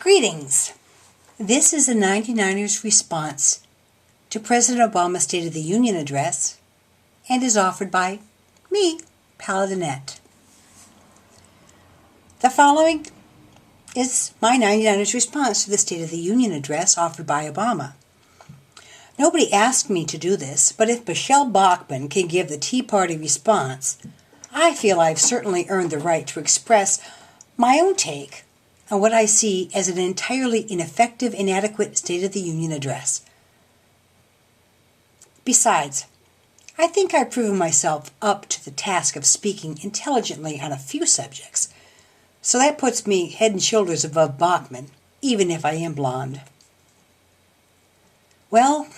Greetings. This is the 99ers response to President Obama's State of the Union address and is offered by me, Paladinette. The following is my 99ers response to the State of the Union address offered by Obama. Nobody asked me to do this, but if Michelle Bachmann can give the Tea Party response, I feel I've certainly earned the right to express my own take on what I see as an entirely ineffective, inadequate State of the Union address. Besides, I think I've proven myself up to the task of speaking intelligently on a few subjects, so that puts me head and shoulders above Bachmann, even if I am blonde. Well,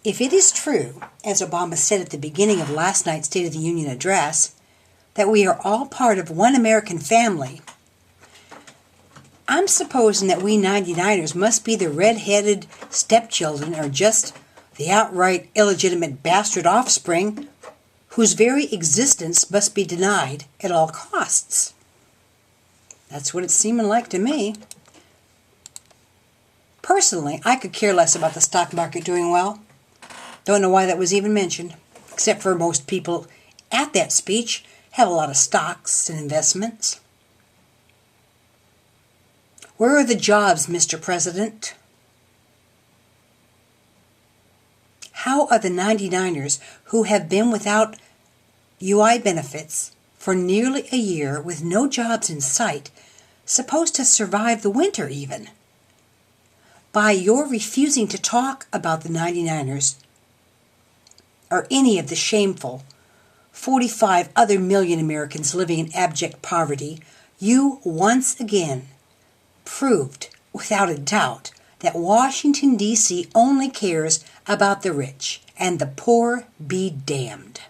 if it is true, as Obama said at the beginning of last night's State of the Union address, that we are all part of one American family, I'm supposing that we 99ers must be the red-headed stepchildren or just the outright illegitimate bastard offspring whose very existence must be denied at all costs. That's what it's seeming like to me. Personally, I could care less about the stock market doing well. Don't know why that was even mentioned, except for most people at that speech have a lot of stocks and investments. Where are the jobs, Mr. President? How are the 99ers who have been without UI benefits for nearly a year with no jobs in sight supposed to survive the winter even? By your refusing to talk about the 99ers or any of the shameful 45 other million Americans living in abject poverty, you once again proved without a doubt that Washington, D.C. only cares about the rich and the poor be damned.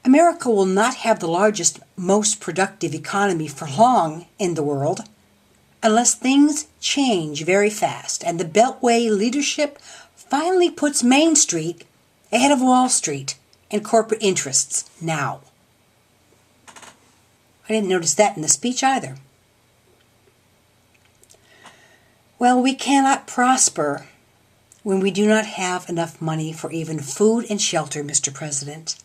America will not have the largest, most productive economy for long in the world unless things change very fast and the Beltway leadership finally puts Main Street ahead of Wall Street and corporate interests now. I didn't notice that in the speech either. Well, we cannot prosper when we do not have enough money for even food and shelter, Mr. President.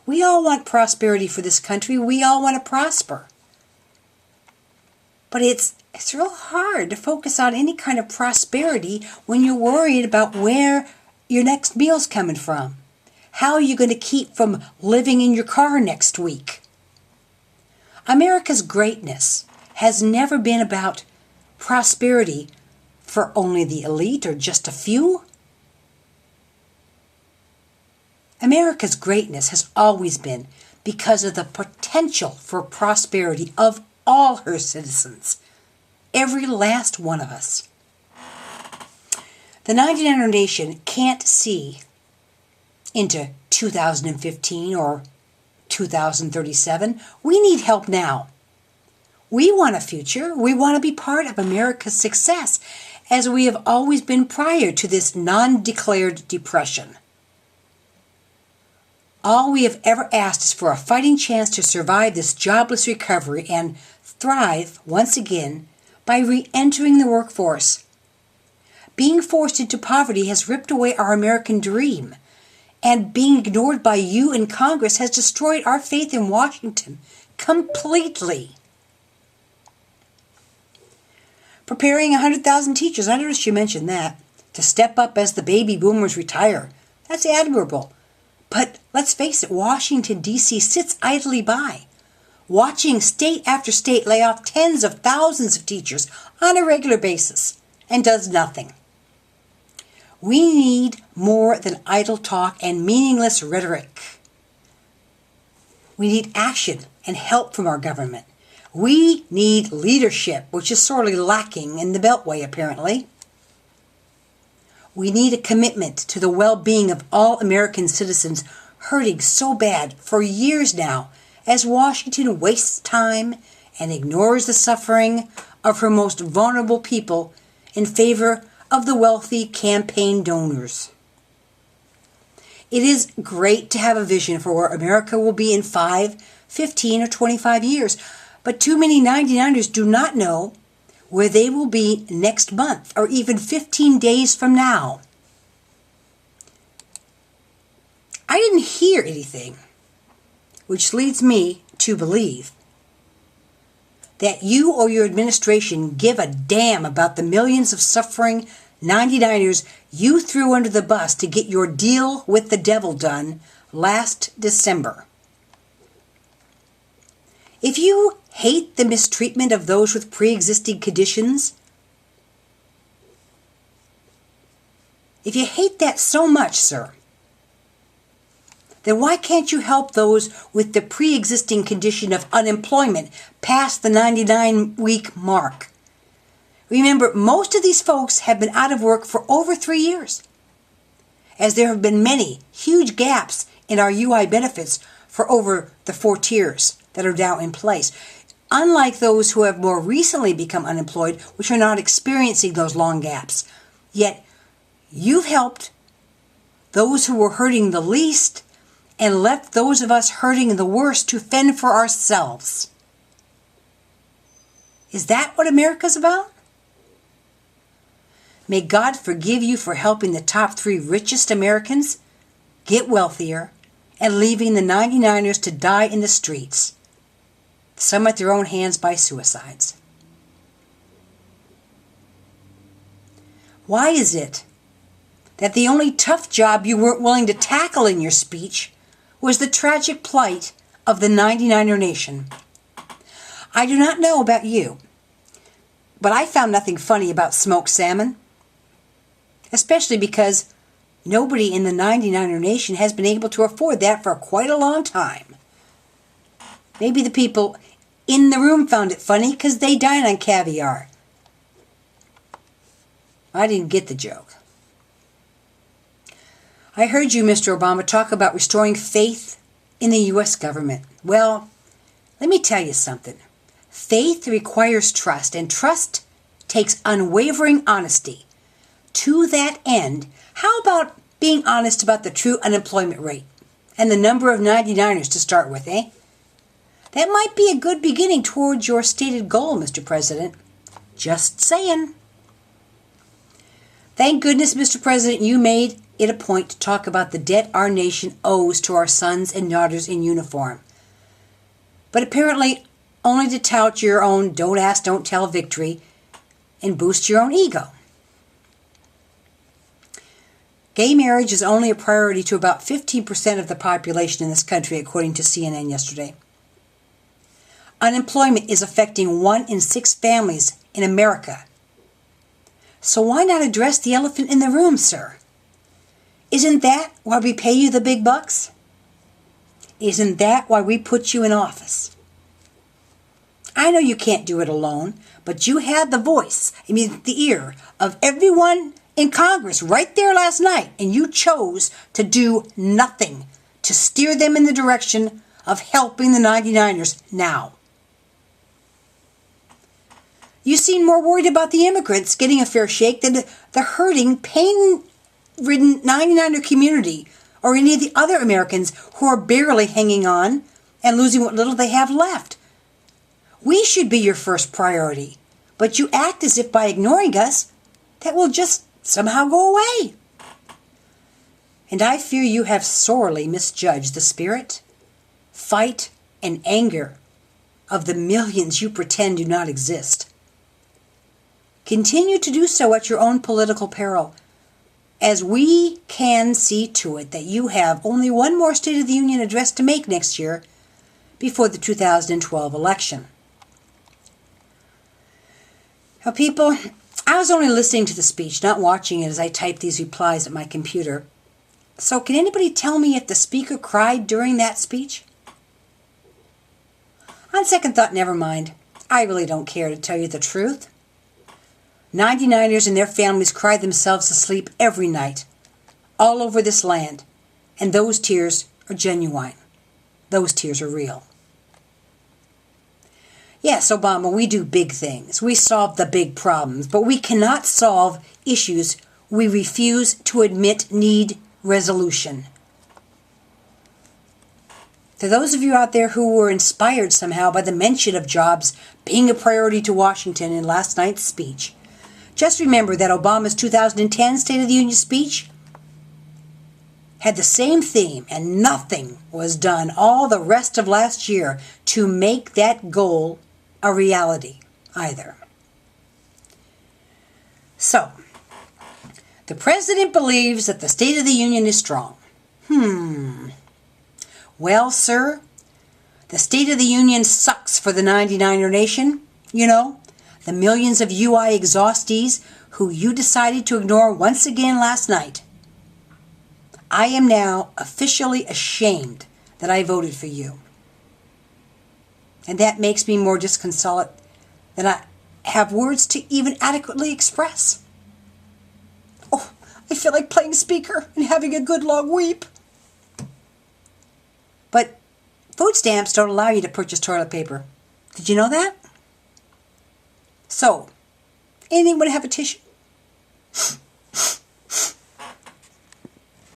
We all want prosperity for this country. We all want to prosper. But it's real hard to focus on any kind of prosperity when you're worried about where your next meal's coming from. How are you going to keep from living in your car next week? America's greatness has never been about prosperity for only the elite or just a few. America's greatness has always been because of the potential for prosperity of all her citizens, every last one of us. The 99er Nation can't see into 2015 or 2037. We need help now. We want a future. We want to be part of America's success, as we have always been prior to this non-declared depression. All we have ever asked is for a fighting chance to survive this jobless recovery and thrive once again by re-entering the workforce. Being forced into poverty has ripped away our American dream, and being ignored by you in Congress has destroyed our faith in Washington completely. Preparing 100,000 teachers, I noticed you mentioned that, to step up as the baby boomers retire. That's admirable. But let's face it, Washington, D.C. sits idly by, watching state after state lay off tens of thousands of teachers on a regular basis, and does nothing. We need more than idle talk and meaningless rhetoric. We need action and help from our government. We need leadership, which is sorely lacking in the Beltway, apparently. We need a commitment to the well-being of all American citizens hurting so bad for years now, as Washington wastes time and ignores the suffering of her most vulnerable people in favor of the wealthy campaign donors. It is great to have a vision for where America will be in 5, 15, or 25 years, But too many 99ers do not know where they will be next month or even 15 days from now. I didn't hear anything, which leads me to believe that you or your administration give a damn about the millions of suffering 99ers you threw under the bus to get your deal with the devil done last December. If you hate the mistreatment of those with pre-existing conditions, if you hate that so much, sir, then why can't you help those with the pre-existing condition of unemployment past the 99-week mark? Remember, most of these folks have been out of work for over 3 years, as there have been many huge gaps in our UI benefits for over the 4 tiers that are now in place. Unlike those who have more recently become unemployed, which are not experiencing those long gaps. Yet, you've helped those who were hurting the least and left those of us hurting the worst to fend for ourselves. Is that what America's about? May God forgive you for helping the top 3 richest Americans get wealthier and leaving the 99ers to die in the streets, some at their own hands by suicides. Why is it that the only tough job you weren't willing to tackle in your speech was the tragic plight of the 99er nation? I do not know about you, but I found nothing funny about smoked salmon, especially because nobody in the 99er nation has been able to afford that for quite a long time. Maybe the people in the room found it funny because they dine on caviar. I didn't get the joke. I heard you, Mr. Obama, talk about restoring faith in the U.S. government. Well, let me tell you something. Faith requires trust, and trust takes unwavering honesty. To that end, how about being honest about the true unemployment rate and the number of 99ers to start with, eh? That might be a good beginning towards your stated goal, Mr. President. Just saying. Thank goodness, Mr. President, you made it a point to talk about the debt our nation owes to our sons and daughters in uniform. But apparently only to tout your own don't ask, don't tell victory and boost your own ego. Gay marriage is only a priority to about 15% of the population in this country, according to CNN yesterday. Unemployment is affecting 1 in 6 families in America. So why not address the elephant in the room, sir? Isn't that why we pay you the big bucks? Isn't that why we put you in office? I know you can't do it alone, but you had the voice, the ear of everyone in Congress right there last night, and you chose to do nothing to steer them in the direction of helping the 99ers now. You seem more worried about the immigrants getting a fair shake than the hurting, pain-ridden 99er community or any of the other Americans who are barely hanging on and losing what little they have left. We should be your first priority, but you act as if by ignoring us, that will just somehow go away. And I fear you have sorely misjudged the spirit, fight, and anger of the millions you pretend do not exist. Continue to do so at your own political peril, as we can see to it that you have only one more State of the Union address to make next year before the 2012 election. Now, people, I was only listening to the speech, not watching it as I typed these replies at my computer. So can anybody tell me if the speaker cried during that speech? On second thought, never mind. I really don't care, to tell you the truth. 99ers and their families cry themselves to sleep every night, all over this land, and those tears are genuine. Those tears are real. Yes, Obama, we do big things. We solve the big problems, but we cannot solve issues we refuse to admit need resolution. To those of you out there who were inspired somehow by the mention of jobs being a priority to Washington in last night's speech, just remember that Obama's 2010 State of the Union speech had the same theme, and nothing was done all the rest of last year to make that goal a reality either. So, the president believes that the State of the Union is strong. Well, sir, the State of the Union sucks for the 99er nation. You know, the millions of UI exhaustees who you decided to ignore once again last night. I am now officially ashamed that I voted for you. And that makes me more disconsolate than I have words to even adequately express. Oh, I feel like playing speaker and having a good long weep. But food stamps don't allow you to purchase toilet paper. Did you know that? So, anyone have a tissue?